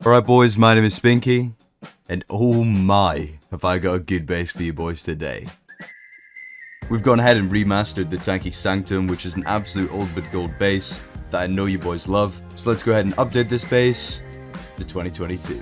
Alright boys, my name is Spinky, and oh my, have I got a good base for you boys today. We've gone ahead and remastered the Tanky Sanctum, which is an absolute old but gold base that I know you boys love, so let's go ahead and update this base to 2022.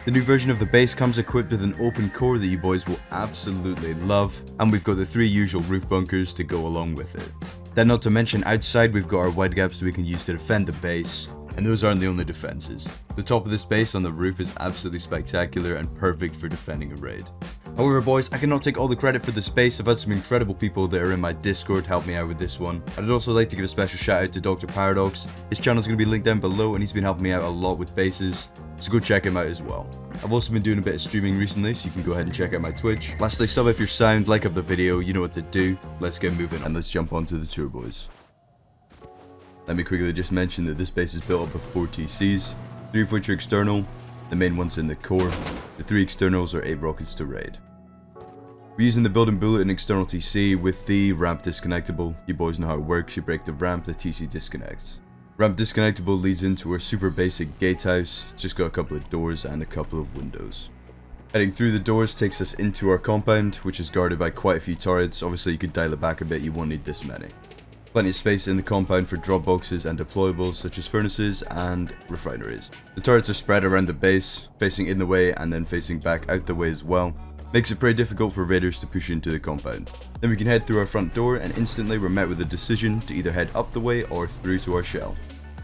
The new version of the base comes equipped with an open core that you boys will absolutely love, and we've got the 3 usual roof bunkers to go along with it. Then not to mention outside we've got our Widegaps that we can use to defend the base, and those aren't the only defenses. The top of this base on the roof is absolutely spectacular and perfect for defending a raid. However boys, I cannot take all the credit for this base. I've had some incredible people that are in my Discord help me out with this one. I'd also like to give a special shout out to Dr. Paradox. His channel is going to be linked down below and he's been helping me out a lot with bases, so go check him out as well. I've also been doing a bit of streaming recently, so you can go ahead and check out my Twitch. Lastly, sub if you're sound, like up the video, you know what to do. Let's get moving and let's jump onto the tour boys. Let me quickly just mention that this base is built up of 4 TCs, 3 of which are external, the main one's in the core, the 3 externals are 8 rockets to raid. We're using the build and bullet and external TC with the ramp disconnectable. You boys know how it works, you break the ramp, the TC disconnects. Ramp disconnectable leads into our super basic gatehouse, it's just got a couple of doors and a couple of windows. Heading through the doors takes us into our compound, which is guarded by quite a few turrets. Obviously you could dial it back a bit, you won't need this many. Plenty of space in the compound for drop boxes and deployables such as furnaces and refineries. The turrets are spread around the base, facing in the way and then facing back out the way as well. Makes it pretty difficult for raiders to push into the compound. Then we can head through our front door and instantly we're met with a decision to either head up the way or through to our shell.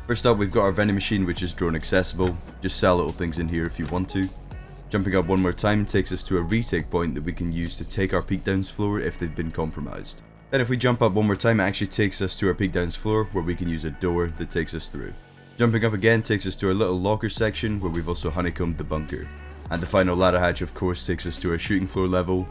First up we've got our vending machine, which is drone accessible. Just sell little things in here if you want to. Jumping up one more time takes us to a retake point that we can use to take our peak downs floor if they've been compromised. Then if we jump up one more time, it actually takes us to our peak downs floor where we can use a door that takes us through. Jumping up again takes us to our little locker section where we've also honeycombed the bunker. And the final ladder hatch of course takes us to our shooting floor level,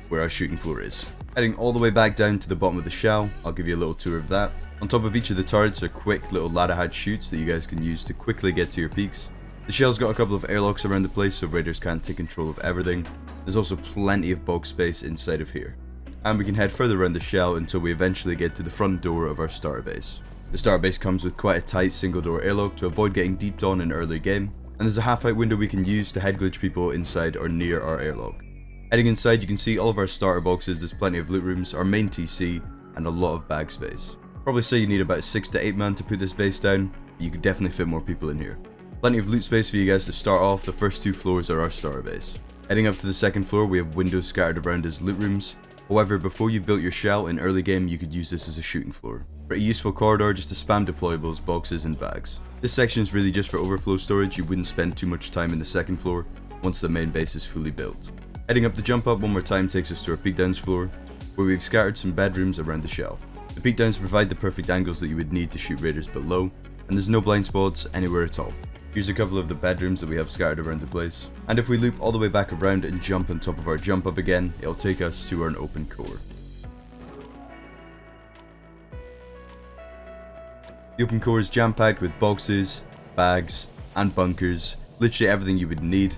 where our shooting floor is. Heading all the way back down to the bottom of the shell, I'll give you a little tour of that. On top of each of the turrets are quick little ladder hatch chutes that you guys can use to quickly get to your peaks. The shell's got a couple of airlocks around the place so raiders can't take control of everything. There's also plenty of box space inside of here. And we can head further around the shell until we eventually get to the front door of our starter base. The starter base comes with quite a tight single door airlock to avoid getting deeped on in early game, and there's a half height window we can use to head glitch people inside or near our airlock. Heading inside you can see all of our starter boxes, there's plenty of loot rooms, our main TC, and a lot of bag space. Probably say you need about 6 to 8 man to put this base down, but you could definitely fit more people in here. Plenty of loot space for you guys to start off. The first 2 floors are our starter base. Heading up to the second floor we have windows scattered around as loot rooms. However, before you've built your shell in early game, you could use this as a shooting floor. Pretty useful corridor just to spam deployables, boxes and bags. This section is really just for overflow storage. You wouldn't spend too much time in the second floor once the main base is fully built. Heading up the jump up one more time takes us to our peak downs floor, where we've scattered some bedrooms around the shell. The peak downs provide the perfect angles that you would need to shoot raiders below, and there's no blind spots anywhere at all. Here's a couple of the bedrooms that we have scattered around the place. And if we loop all the way back around and jump on top of our jump up again, it'll take us to our open core. The open core is jam-packed with boxes, bags, and bunkers, literally everything you would need.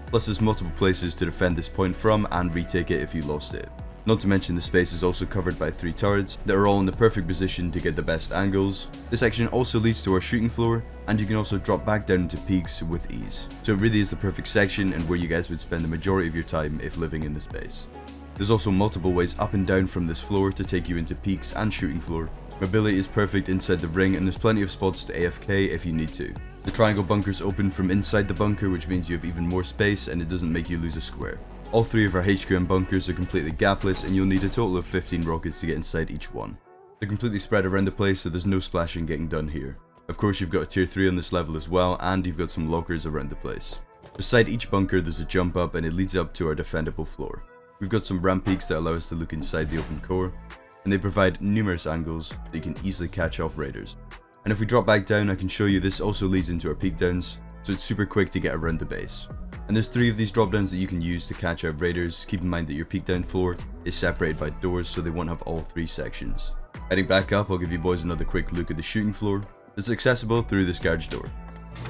Plus there's multiple places to defend this point from and retake it if you lost it. Not to mention the space is also covered by 3 turrets that are all in the perfect position to get the best angles. This section also leads to our shooting floor, and you can also drop back down into peaks with ease. So it really is the perfect section and where you guys would spend the majority of your time if living in this base. There's also multiple ways up and down from this floor to take you into peaks and shooting floor. Mobility is perfect inside the ring and there's plenty of spots to AFK if you need to. The triangle bunkers open from inside the bunker, which means you have even more space and it doesn't make you lose a square. All 3 of our HQM bunkers are completely gapless and you'll need a total of 15 rockets to get inside each one. They're completely spread around the place so there's no splashing getting done here. Of course you've got a tier 3 on this level as well, and you've got some lockers around the place. Beside each bunker there's a jump up and it leads up to our defendable floor. We've got some ramp peaks that allow us to look inside the open core, and they provide numerous angles that you can easily catch off raiders. And if we drop back down I can show you this also leads into our peak downs, so it's super quick to get around the base. And there's 3 of these drop downs that you can use to catch out raiders. Keep in mind that your peak down floor is separated by doors so they won't have all 3 sections. Heading back up I'll give you boys another quick look at the shooting floor. It's accessible through this garage door.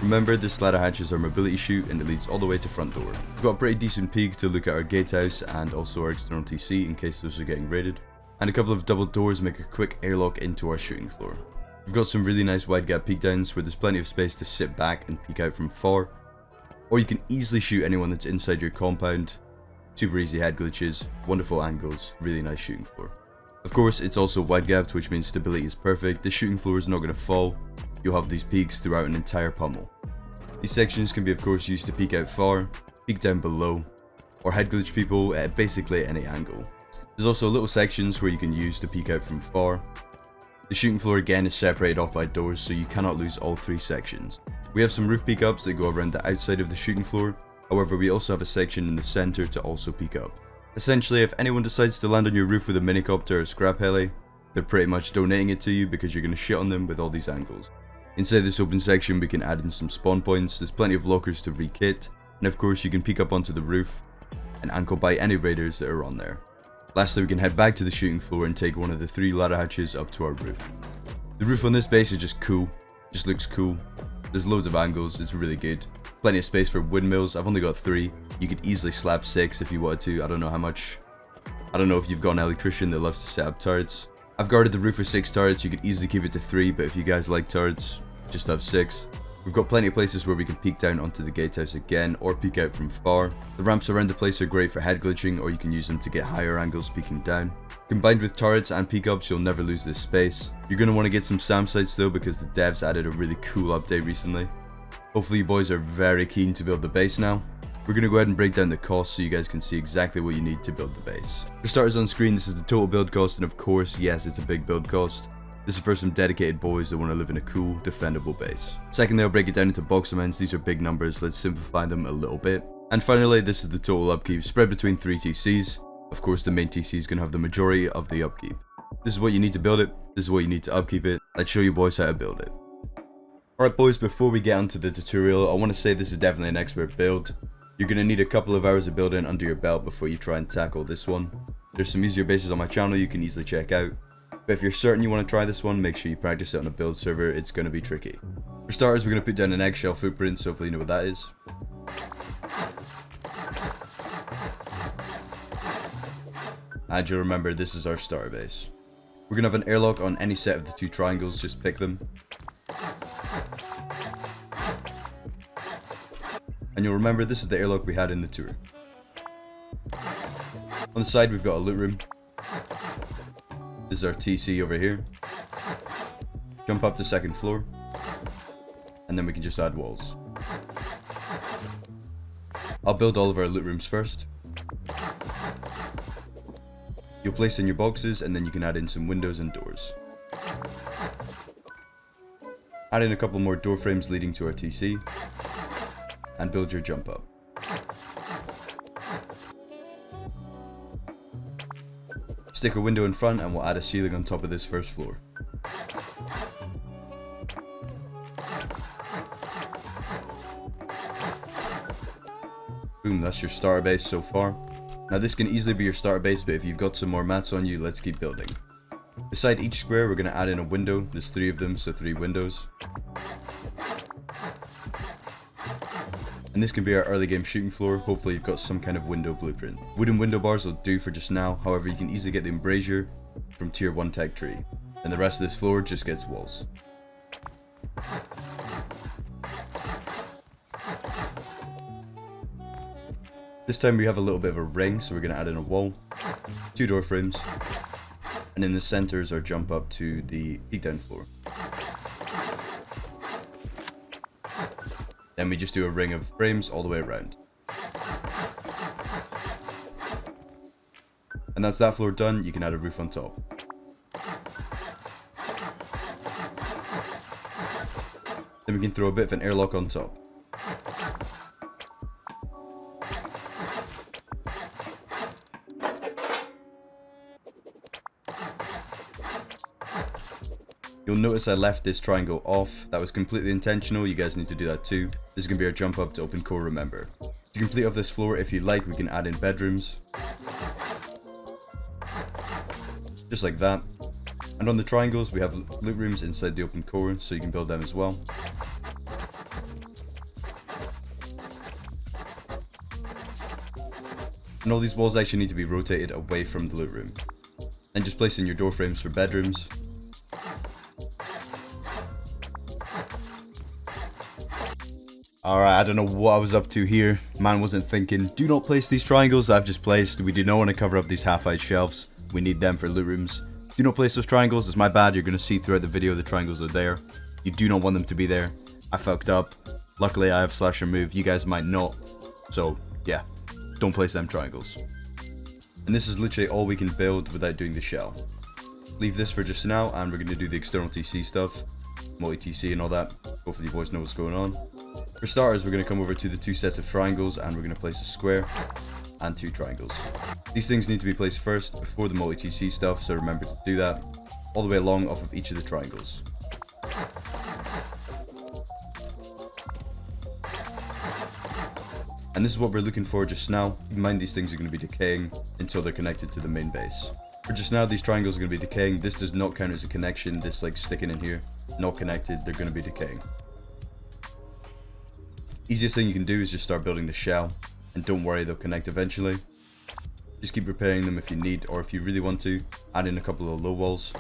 Remember this ladder hatch is our mobility chute and it leads all the way to front door. We've got a pretty decent peak to look at our gatehouse and also our external TC in case those are getting raided. And a couple of double doors make a quick airlock into our shooting floor. We've got some really nice wide gap peek downs where there's plenty of space to sit back and peek out from far. Or you can easily shoot anyone that's inside your compound. Super easy head glitches, wonderful angles, really nice shooting floor. Of course, it's also wide gapped, which means stability is perfect. The shooting floor is not going to fall. You'll have these peaks throughout an entire pummel. These sections can be of course used to peek out far, peek down below, or head glitch people at basically any angle. There's also little sections where you can use to peek out from far. The shooting floor again is separated off by doors, so you cannot lose all 3 sections. We have some roof peek ups that go around the outside of the shooting floor. However, we also have a section in the center to also peek up. Essentially, if anyone decides to land on your roof with a minicopter or scrap heli, they're pretty much donating it to you because you're going to shit on them with all these angles. Inside this open section, we can add in some spawn points. There's plenty of lockers to re-kit, and of course you can peek up onto the roof and ankle bite any raiders that are on there. Lastly, we can head back to the shooting floor and take one of the 3 ladder hatches up to our roof. The roof on this base is just cool, just looks cool. There's loads of angles, it's really good. Plenty of space for windmills. I've only got 3. You could easily slap 6 if you wanted to. I don't know how much. I don't know if you've got an electrician that loves to set up turrets. I've guarded the roof with 6 turrets. You could easily keep it to 3, but if you guys like turrets, just have 6. We've got plenty of places where we can peek down onto the gatehouse again, or peek out from far. The ramps around the place are great for head glitching, or you can use them to get higher angles peeking down. Combined with turrets and peek ups, you'll never lose this space. You're going to want to get some SAM sites though, because the devs added a really cool update recently. Hopefully you boys are very keen to build the base now. We're going to go ahead and break down the cost so you guys can see exactly what you need to build the base. For starters on screen, this is the total build cost, and of course, yes, it's a big build cost. This is for some dedicated boys that want to live in a cool, defendable base. Secondly, I'll break it down into box amounts. These are big numbers, let's simplify them a little bit. And finally, this is the total upkeep spread between 3 TCs. Of course, the main TC is going to have the majority of the upkeep. This is what you need to build it. This is what you need to upkeep it. Let's show you boys how to build it. Alright boys, before we get onto the tutorial, I want to say this is definitely an expert build. You're going to need a couple of hours of building under your belt before you try and tackle this one. There's some easier bases on my channel you can easily check out. But if you're certain you want to try this one, make sure you practice it on a build server. It's going to be tricky. For starters, we're going to put down an eggshell footprint, so hopefully you know what that is. And you'll remember this is our starter base. We're going to have an airlock on any set of the 2 triangles, just pick them. And you'll remember this is the airlock we had in the tour. On the side we've got a loot room. This is our TC over here. Jump up to 2nd floor. And then we can just add walls. I'll build all of our loot rooms first. You'll place in your boxes and then you can add in some windows and doors. Add in a couple more door frames leading to our TC. And build your jump up. Stick a window in front and we'll add a ceiling on top of this 1st floor. Boom, that's your starter base so far. Now this can easily be your starter base, but if you've got some more mats on you, let's keep building. Beside each square, we're going to add in a window. There's 3 of them, so 3 windows. And this can be our early game shooting floor. Hopefully you've got some kind of window blueprint. Wooden window bars will do for just now. However, you can easily get the embrasure from tier 1 tech tree. And the rest of this floor just gets walls. This time we have a little bit of a ring, so we're going to add in a wall, 2 door frames, and in the center is our jump up to the peek down floor. Then we just do a ring of frames all the way around. And that's that floor done. You can add a roof on top. Then we can throw a bit of an airlock on top. You'll notice I left this triangle off. That was completely intentional. You guys need to do that too. This is going to be our jump up to open core, remember. To complete off this floor, if you like, we can add in bedrooms. Just like that. And on the triangles, we have loot rooms inside the open core, so you can build them as well. And all these walls actually need to be rotated away from the loot room. And just place in your door frames for bedrooms. Alright, I don't know what I was up to here. Man wasn't thinking, do not place these triangles that I've just placed. We do not want to cover up these half-height shelves. We need them for loot rooms. Do not place those triangles, it's my bad. You're going to see throughout the video the triangles are there. You do not want them to be there. I fucked up. Luckily I have slash remove, you guys might not. So, yeah, don't place them triangles. And this is literally all we can build without doing the shell. Leave this for just now, and we're going to do the external TC stuff. Multi-TC and all that. Hopefully you boys know what's going on. For starters, we're going to come over to the 2 sets of triangles, and we're going to place a square and 2 triangles. These things need to be placed first before the multi-TC stuff, so remember to do that all the way along off of each of the triangles. And this is what we're looking for just now. Keep in mind these things are going to be decaying until they're connected to the main base. For just now, these triangles are going to be decaying. This does not count as a connection. This like sticking in here, not connected, they're going to be decaying. Easiest thing you can do is just start building the shell, and don't worry, they'll connect eventually. Just keep repairing them if you need, or if you really want to, add in a couple of low walls.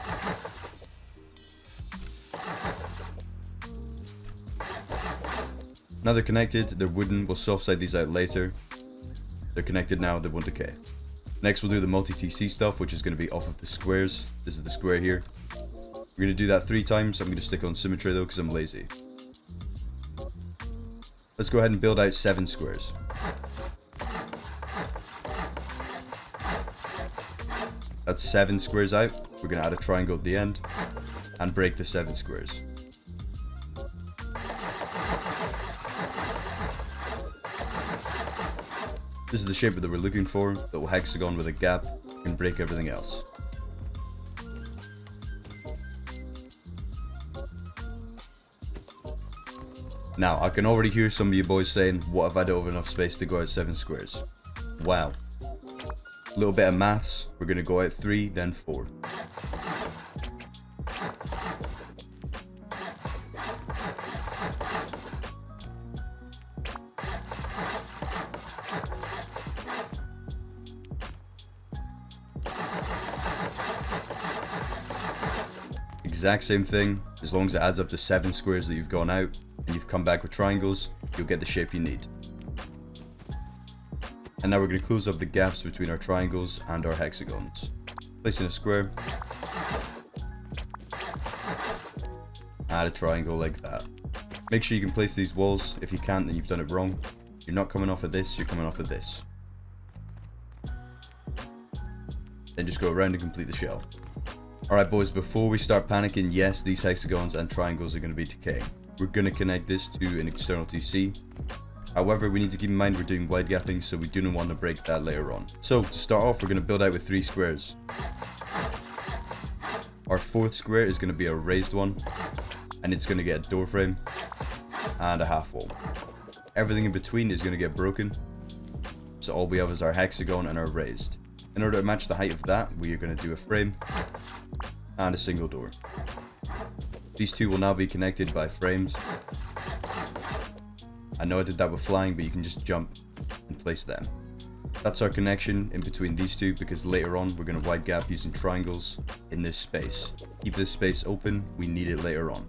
Now they're connected, they're wooden, we'll soft side these out later. They're connected now, they won't decay. Next we'll do the multi-TC stuff, which is going to be off of the squares. This is the square here. We're going to do that 3 times, I'm going to stick on symmetry though because I'm lazy. Let's go ahead and build out 7 squares. That's 7 squares out. We're going to add a triangle at the end and break the 7 squares. This is the shape that we're looking for, little hexagon with a gap, can break everything else. Now, I can already hear some of you boys saying, what if I don't have enough space to go out 7 squares? Wow. A little bit of maths, we're going to go out 3, then 4. Exact same thing, as long as it adds up to 7 squares that you've gone out, and you've come back with triangles, you'll get the shape you need. And now we're going to close up the gaps between our triangles and our hexagons. Place in a square. Add a triangle like that. Make sure you can place these walls. If you can't, then you've done it wrong. You're not coming off of this, you're coming off of this. Then just go around and complete the shell. Alright boys, before we start panicking, yes, these hexagons and triangles are going to be decaying. We're going to connect this to an external TC. However, we need to keep in mind we're doing wide gapping, so we do not want to break that later on. So, to start off, we're going to build out with 3 squares. Our 4th square is going to be a raised one, and it's going to get a door frame and a half wall. Everything in between is going to get broken, so all we have is our hexagon and our raised. In order to match the height of that, we are going to do a frame and a single door. These 2 will now be connected by frames. I know I did that with flying, but you can just jump and place them. That's our connection in between these 2, because later on we're going to wide gap using triangles in this space. Keep this space open, we need it later on.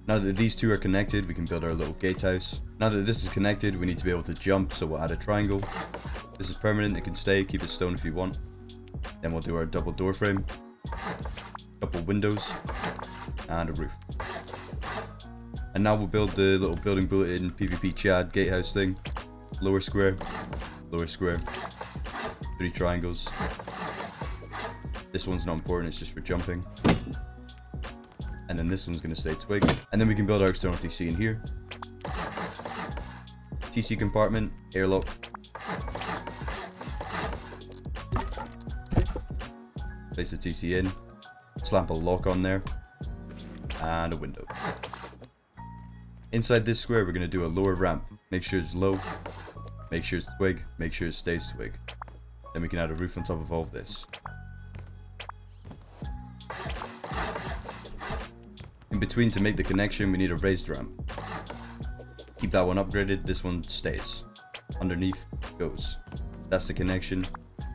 Now that these 2 are connected, we can build our little gatehouse. Now that this is connected, we need to be able to jump, so we'll add a triangle. This is permanent, it can stay, keep it stone if you want. Then we'll do our double door frame, couple windows, and a roof. And now we'll build the little building bulletin PvP Chad gatehouse thing. Lower square, 3 triangles. This one's not important, it's just for jumping. And then this one's going to stay twig. And then we can build our external TC in here. TC compartment, airlock. Place the TC in. Slap a lock on there. And a window. Inside this square, we're going to do a lower ramp. Make sure it's low. Make sure it's twig. Make sure it stays twig. Then we can add a roof on top of all of this. In between, to make the connection, we need a raised ramp. Keep that one upgraded, this one stays. Underneath goes. That's the connection.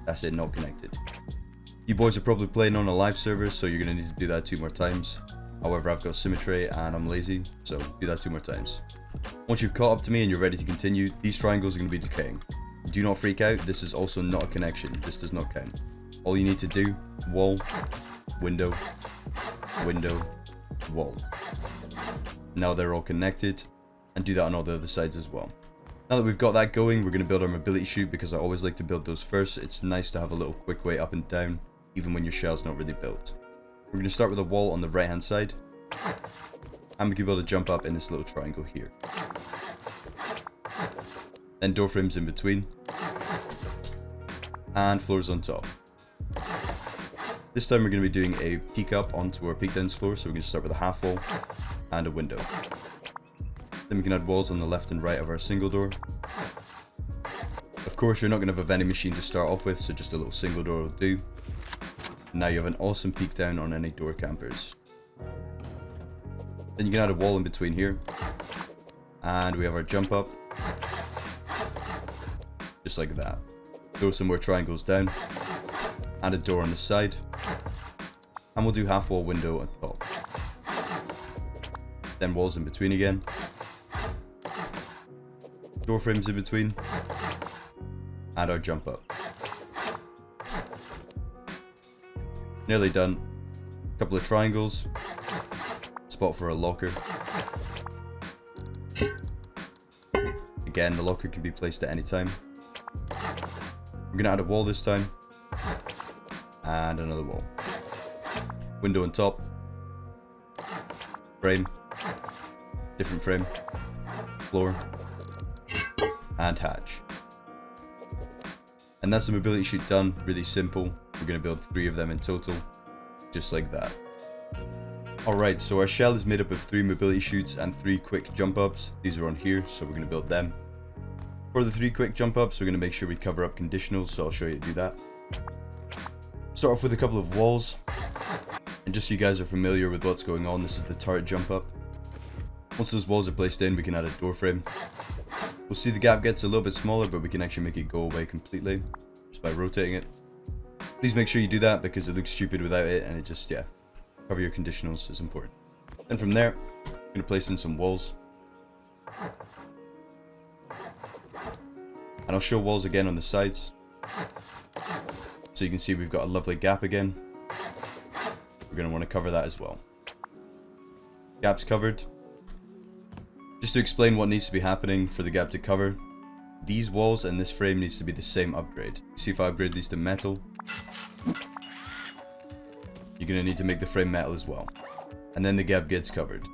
That's it, not connected. You boys are probably playing on a live server, so you're going to need to do that 2 more times. However, I've got symmetry and I'm lazy, so do that 2 more times. Once you've caught up to me and you're ready to continue, these triangles are going to be decaying. Do not freak out, this is also not a connection, this does not count. All you need to do, wall, window, window, wall. Now they're all connected, and do that on all the other sides as well. Now that we've got that going, we're going to build our mobility chute because I always like to build those first. It's nice to have a little quick way up and down, even when your shell's not really built. We're going to start with a wall on the right hand side, and we can build a jump up in this little triangle here. Then door frames in between, and floors on top. This time we're going to be doing a peek up onto our peek downs floor, so we're going to start with a half wall and a window. Then we can add walls on the left and right of our single door. Of course, you're not going to have a vending machine to start off with, so just a little single door will do. Now you have an awesome peek down on any door campers. Then you can add a wall in between here, and we have our jump up. Just like that. Throw some more triangles down, and a door on the side, and we'll do half wall window on top. Then walls in between again, door frames in between, and our jump up. Nearly done. A couple of triangles, spot for a locker. Again, the locker can be placed at any time. We're going to add a wall this time, and another wall. Window on top, frame, different frame, floor, and hatch. And that's the mobility chute done, really simple. We're going to build 3 of them in total, just like that. Alright, so our shell is made up of 3 mobility chutes and 3 quick jump ups. These are on here, so we're going to build them. For the 3 quick jump ups, we're going to make sure we cover up conditionals, so I'll show you how to do that. Start off with a couple of walls, and just so you guys are familiar with what's going on, this is the turret jump up. Once those walls are placed in, we can add a door frame. We'll see the gap gets a little bit smaller, but we can actually make it go away completely, just by rotating it. Please make sure you do that, because it looks stupid without it, and it just, yeah, cover your conditionals is important. Then from there, I'm going to place in some walls. And I'll show walls again on the sides, so you can see we've got a lovely gap again. We're going to want to cover that as well. Gap's covered. Just to explain what needs to be happening for the gap to cover, these walls and this frame needs to be the same upgrade. See, if I upgrade these to metal, you're going to need to make the frame metal as well. And then the gap gets covered.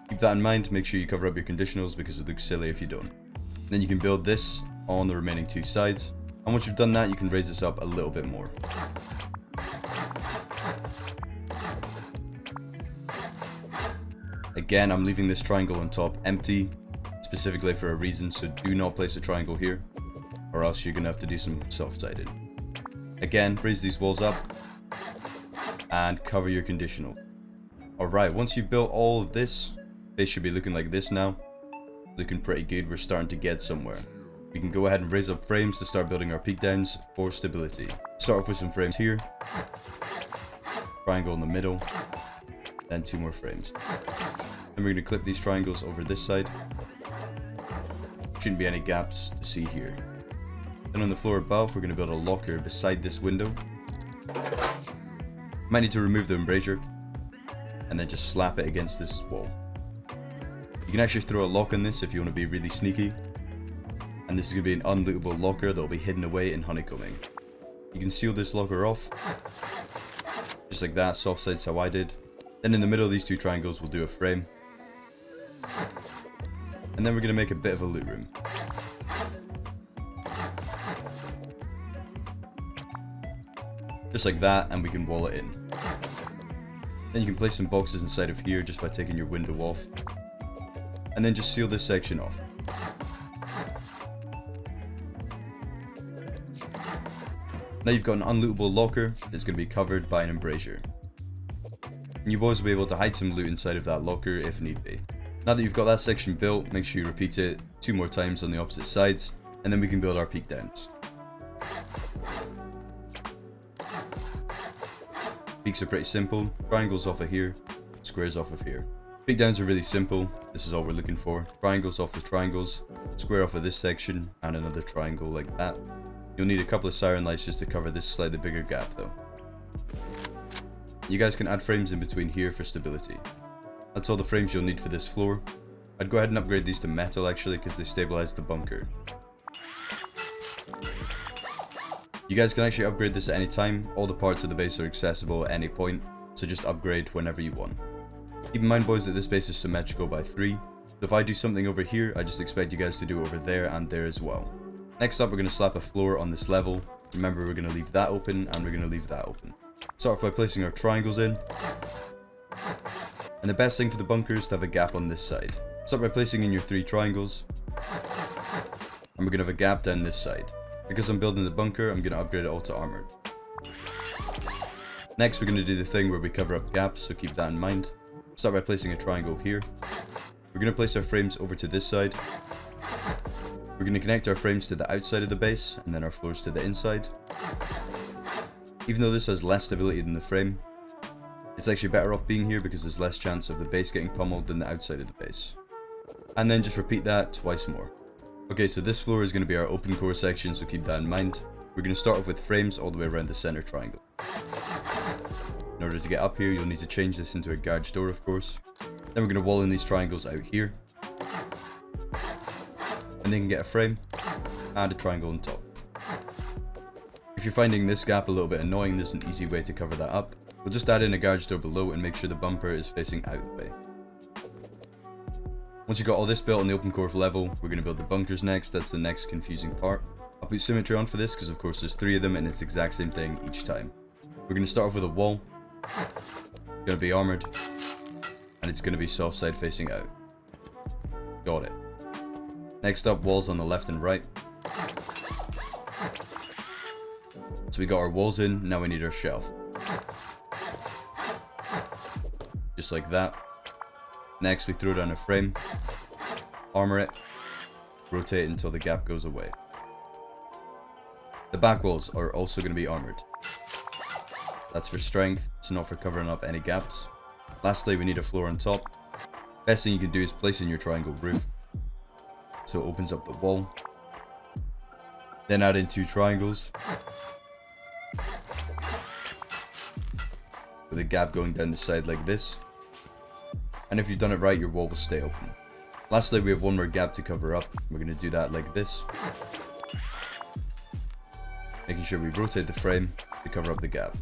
Keep that in mind, make sure you cover up your conditionals because it looks silly if you don't. Then you can build this on the remaining 2 sides. And once you've done that, you can raise this up a little bit more. Again, I'm leaving this triangle on top empty, specifically for a reason, so do not place a triangle here, or else you're going to have to do some soft-sided. Again, raise these walls up, and cover your conditional. Alright, once you've built all of this, base should be looking like this now. Looking pretty good, we're starting to get somewhere. We can go ahead and raise up frames to start building our peek downs for stability. Start off with some frames here, triangle in the middle, then 2 more frames. Then we're going to clip these triangles over this side. Shouldn't be any gaps to see here. Then on the floor above, we're going to build a locker beside this window. Might need to remove the embrasure, and then just slap it against this wall. You can actually throw a lock on this if you want to be really sneaky. And this is going to be an unlootable locker that will be hidden away in honeycombing. You can seal this locker off, just like that, soft sides how I did. Then in the middle of these 2 triangles we'll do a frame. And then we're going to make a bit of a loot room. Just like that, and we can wall it in. Then you can place some boxes inside of here just by taking your window off. And then just seal this section off. Now you've got an unlootable locker that's going to be covered by an embrasure. And you boys will be able to hide some loot inside of that locker if need be. Now that you've got that section built, make sure you repeat it 2 more times on the opposite sides, and then we can build our peek downs. Peaks are pretty simple, triangles off of here, squares off of here. Breakdowns are really simple. This is all we're looking for. Triangles off the triangles, square off of this section, and another triangle like that. You'll need a couple of siren lights just to cover this slightly bigger gap though. You guys can add frames in between here for stability. That's all the frames you'll need for this floor. I'd go ahead and upgrade these to metal actually because they stabilize the bunker. You guys can actually upgrade this at any time. All the parts of the base are accessible at any point, so just upgrade whenever you want. Keep in mind boys that this base is symmetrical by 3, so if I do something over here, I just expect you guys to do over there and there as well. Next up, we're going to slap a floor on this level. Remember, we're going to leave that open and we're going to leave that open. Start off by placing our triangles in. And the best thing for the bunker is to have a gap on this side. Start by placing in your 3 triangles. And we're going to have a gap down this side. Because I'm building the bunker, I'm going to upgrade it all to armored. Next, we're going to do the thing where we cover up gaps, so keep that in mind. Start by placing a triangle here. We're going to place our frames over to this side. We're going to connect our frames to the outside of the base, and then our floors to the inside. Even though this has less stability than the frame, it's actually better off being here because there's less chance of the base getting pummeled than the outside of the base. And then just repeat that twice more. Okay, so this floor is going to be our open core section, so keep that in mind. We're going to start off with frames all the way around the center triangle. In order to get up here, you'll need to change this into a garage door, of course. Then we're going to wall in these triangles out here. And then you can get a frame and a triangle on top. If you're finding this gap a little bit annoying, there's an easy way to cover that up. We'll just add in a garage door below and make sure the bumper is facing out the way. Once you've got all this built on the open core level, we're going to build the bunkers next. That's the next confusing part. I'll put symmetry on for this because of course there's 3 of them and it's the exact same thing each time. We're going to start off with a wall. It's going to be armored. And it's going to be soft side facing out. Got it. Next up, walls on the left and right. So we got our walls in, now we need our shelf. Just like that. Next we throw down a frame. Armor it. Rotate it until the gap goes away. The back walls are also going to be armored. That's for strength, it's not for covering up any gaps. Lastly, we need a floor on top. Best thing you can do is place in your triangle roof, so it opens up the wall. Then add in 2 triangles, with a gap going down the side like this. And if you've done it right, your wall will stay open. Lastly, we have one more gap to cover up. We're going to do that like this. Making sure we rotate the frame to cover up the gap.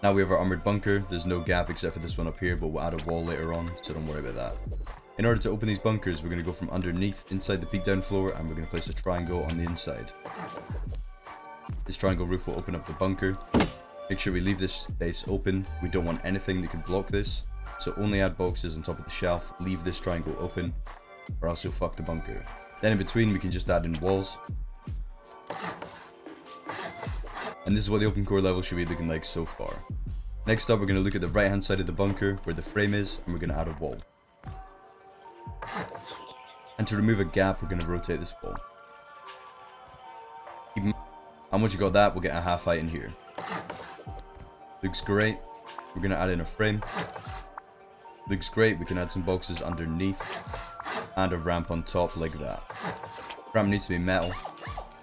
Now we have our armored bunker. There's no gap except for this one up here, but we'll add a wall later on, so don't worry about that. In order to open these bunkers, we're going to go from underneath inside the peak down floor, and we're going to place a triangle on the inside. This triangle roof will open up the bunker. Make sure we leave this base open. We don't want anything that could block this, so only add boxes on top of the shelf. Leave this triangle open, or else you'll fuck the bunker. Then in between, we can just add in walls. And this is what the open core level should be looking like so far. Next up, we're going to look at the right hand side of the bunker where the frame is, and we're going to add a wall. And to remove a gap, we're going to rotate this wall. And once you got that, we'll get a half height in here. Looks great. We're going to add in a frame. Looks great. We can add some boxes underneath and a ramp on top like that. Ramp needs to be metal.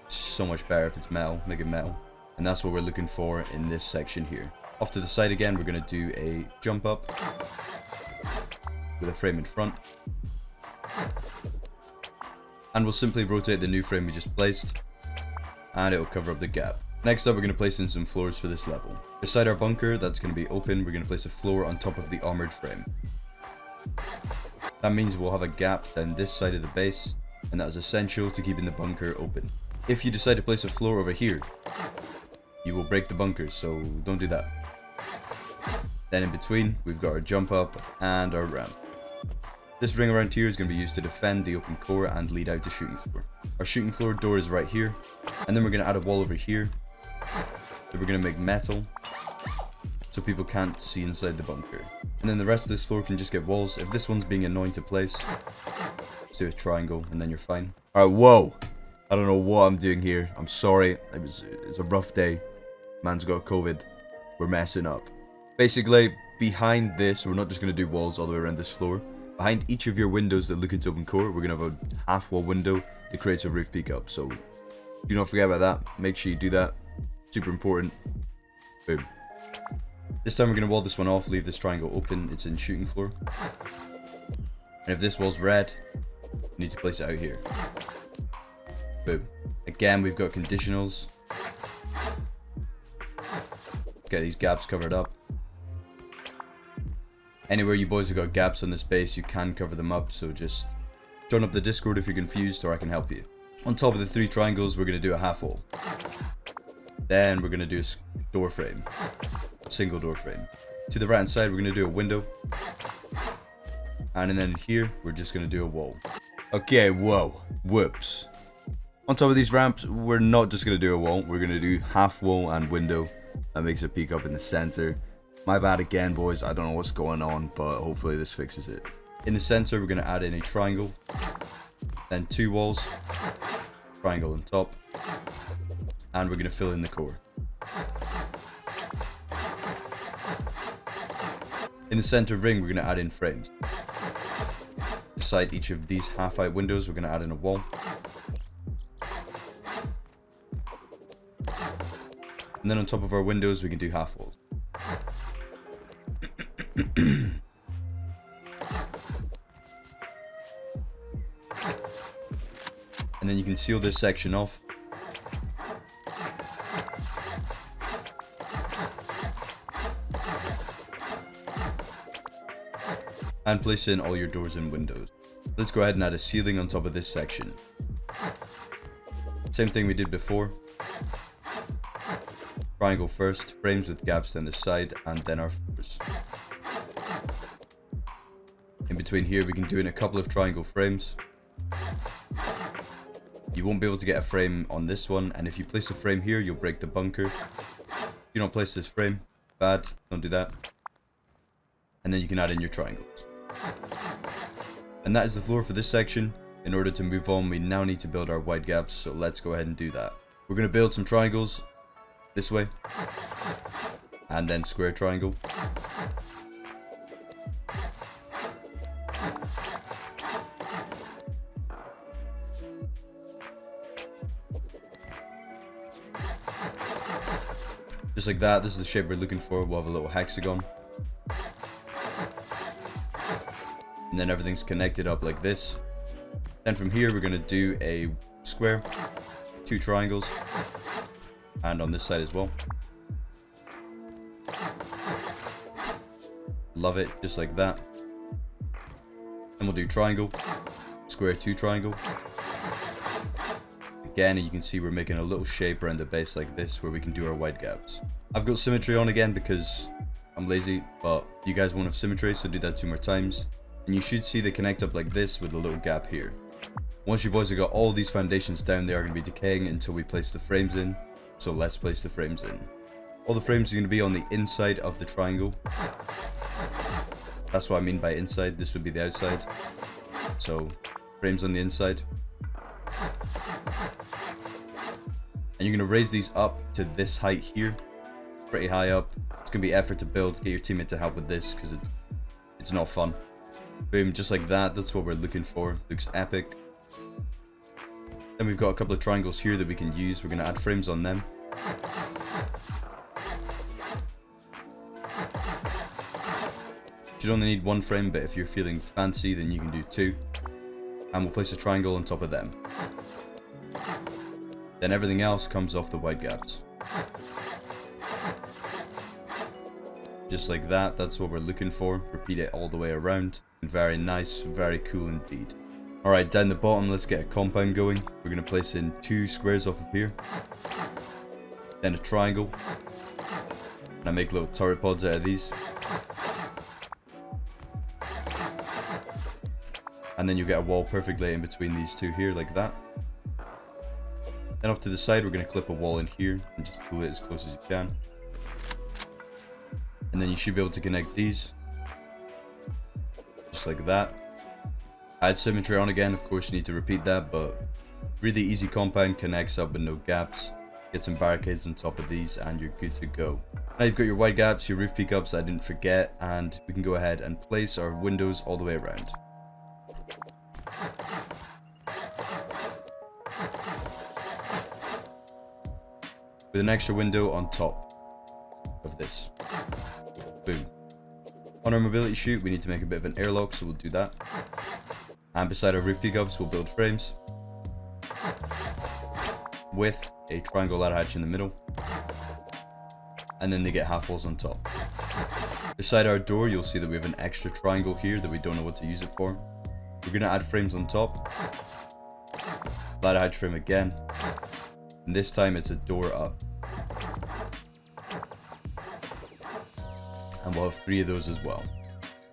It's so much better if it's metal. Make it metal. And that's what we're looking for in this section here. Off to the side again, we're going to do a jump up with a frame in front. And we'll simply rotate the new frame we just placed, and it'll cover up the gap. Next up, we're going to place in some floors for this level. Beside our bunker, that's going to be open, we're going to place a floor on top of the armored frame. That means we'll have a gap down this side of the base, and that is essential to keeping the bunker open. If you decide to place a floor over here, you will break the bunker, so don't do that. Then in between, we've got our jump up and our ramp. This ring around here is going to be used to defend the open core and lead out to shooting floor. Our shooting floor door is right here, and then we're going to add a wall over here that we're going to make metal so people can't see inside the bunker. And then the rest of this floor can just get walls. If this one's being annoying to place, just do a triangle and then you're fine. Alright, whoa! I don't know what I'm doing here. I'm sorry. It's a rough day. Man's got COVID. We're messing up. Basically, behind this, we're not just going to do walls all the way around this floor. Behind each of your windows that look into open core, we're going to have a half wall window that creates a roof peak up. So do not forget about that. Make sure you do that. Super important. Boom. This time we're going to wall this one off, leave this triangle open. It's in shooting floor. And if this wall's red, you need to place it out here. Boom. Again, we've got conditionals. Get these gaps covered up. Anywhere you boys have got gaps on this base, you can cover them up, so just join up the Discord if you're confused, or I can help you. On top of the 3 triangles, we're going to do a half wall. Then we're going to do a door frame. Single door frame. To the right hand side, we're going to do a window. And then here, we're just going to do a wall. Okay, whoa. Whoops. On top of these ramps, we're not just going to do a wall. We're going to do half wall and window. That makes a peak up in the center. My bad again, boys. I don't know what's going on, but hopefully this fixes it. In the center, we're going to add in a triangle. Then 2 walls. Triangle on top. And we're going to fill in the core. In the center ring, we're going to add in frames. Beside each of these half-height windows, we're going to add in a wall. And then on top of our windows, we can do half walls. And then you can seal this section off. And place in all your doors and windows. Let's go ahead and add a ceiling on top of this section. Same thing we did before. Triangle first, frames with gaps down the side, and then our floors. In between here, we can do in a couple of triangle frames. You won't be able to get a frame on this one, and if you place a frame here, you'll break the bunker. Do not place this frame. Bad. Don't do that. And then you can add in your triangles. And that is the floor for this section. In order to move on, we now need to build our Widegaps, so let's go ahead and do that. We're going to build some triangles this way, and then square triangle. Just like that. This is the shape we're looking for. We'll have a little hexagon. And then everything's connected up like this. Then from here, we're going to do a square, 2 triangles, and on this side as well. Love it, just like that. Then we'll do triangle, square, 2 triangle. Again, you can see we're making a little shape around the base like this where we can do our Widegaps. I've got symmetry on again because I'm lazy, but you guys won't have symmetry, so do that 2 more times. And you should see they connect up like this with a little gap here. Once you boys have got all these foundations down, they are going to be decaying until we place the frames in. So let's place the frames in. All the frames are going to be on the inside of the triangle. That's what I mean by inside. This would be the outside. So frames on the inside. And you're going to raise these up to this height here. Pretty high up. It's going to be effort to build. Get your teammate to help with this because it's not fun. Boom, just like that. That's what we're looking for. Looks epic. Then we've got a couple of triangles here that we can use. We're going to add frames on them. You only need 1 frame, but if you're feeling fancy, then you can do 2. And we'll place a triangle on top of them. Then everything else comes off the Widegaps. Just like that. That's what we're looking for. Repeat it all the way around. Very nice, very cool indeed. Alright, down the bottom, let's get a compound going. We're going to place in 2 squares off of here. Then a triangle. And I make little turret pods out of these. And then you get a wall perfectly in between these 2 here, like that. Then off to the side, we're going to clip a wall in here and just pull it as close as you can. And then you should be able to connect these. Just like that. Add symmetry on again, of course you need to repeat that, but really easy compound, connects up with no gaps. Get some barricades on top of these and you're good to go. Now you've got your Widegaps, your roof peak ups that I didn't forget, and we can go ahead and place our windows all the way around. With an extra window on top of this. Boom. On our mobility chute, we need to make a bit of an airlock, so we'll do that. And beside our roof peak ups, we'll build frames with a triangle ladder hatch in the middle. And then they get half walls on top. Beside our door, you'll see that we have an extra triangle here that we don't know what to use it for. We're going to add frames on top. Ladder hatch frame again. And this time it's a door up. And we'll have 3 of those as well.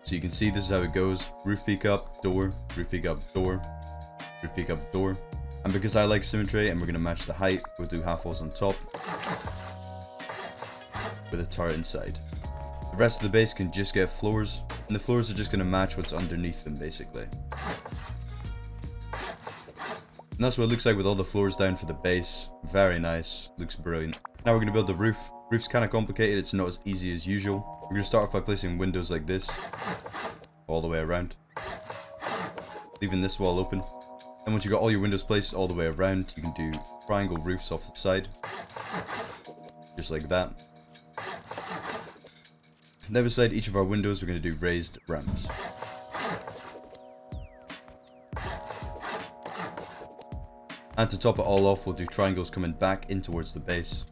So you can see this is how it goes. Roof peak up, door, roof peak up, door, roof peak up, door. And because I like symmetry and we're going to match the height, we'll do half walls on top with a turret inside. The rest of the base can just get floors, and the floors are just going to match what's underneath them basically. And that's what it looks like with all the floors down for the base. Very nice, looks brilliant. Now we're going to build the roof. Roof's kind of complicated, it's not as easy as usual. We're going to start off by placing windows like this all the way around, leaving this wall open. And once you've got all your windows placed all the way around, you can do triangle roofs off the side, just like that. Then beside each of our windows, we're going to do raised ramps. And to top it all off, we'll do triangles coming back in towards the base,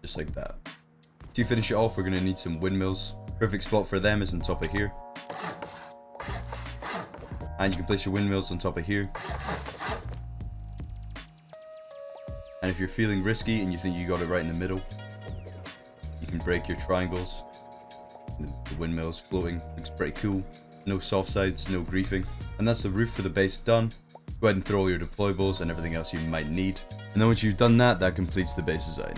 just like that. To finish it off, we're going to need some windmills. Perfect spot for them is on top of here. And you can place your windmills on top of here. And if you're feeling risky and you think you got it right in the middle, you can break your triangles. The windmills floating, looks pretty cool. No soft sides, no griefing. And that's the roof for the base done. Go ahead and throw all your deployables and everything else you might need. And then once you've done that, that completes the base design.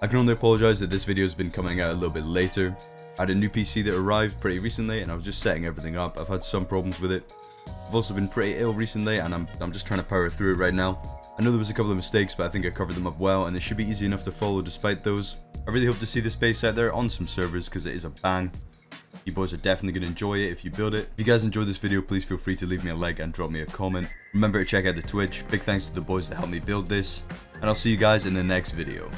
I can only apologize that this video has been coming out a little bit later. I had a new PC that arrived pretty recently and I was just setting everything up. I've had some problems with it. I've also been pretty ill recently and I'm just trying to power through it right now. I know there was a couple of mistakes, but I think I covered them up well and they should be easy enough to follow despite those. I really hope to see this base out there on some servers because it is a bang. You boys are definitely going to enjoy it if you build it. If you guys enjoyed this video, please feel free to leave me a like and drop me a comment. Remember to check out the Twitch. Big thanks to the boys that helped me build this. And I'll see you guys in the next video.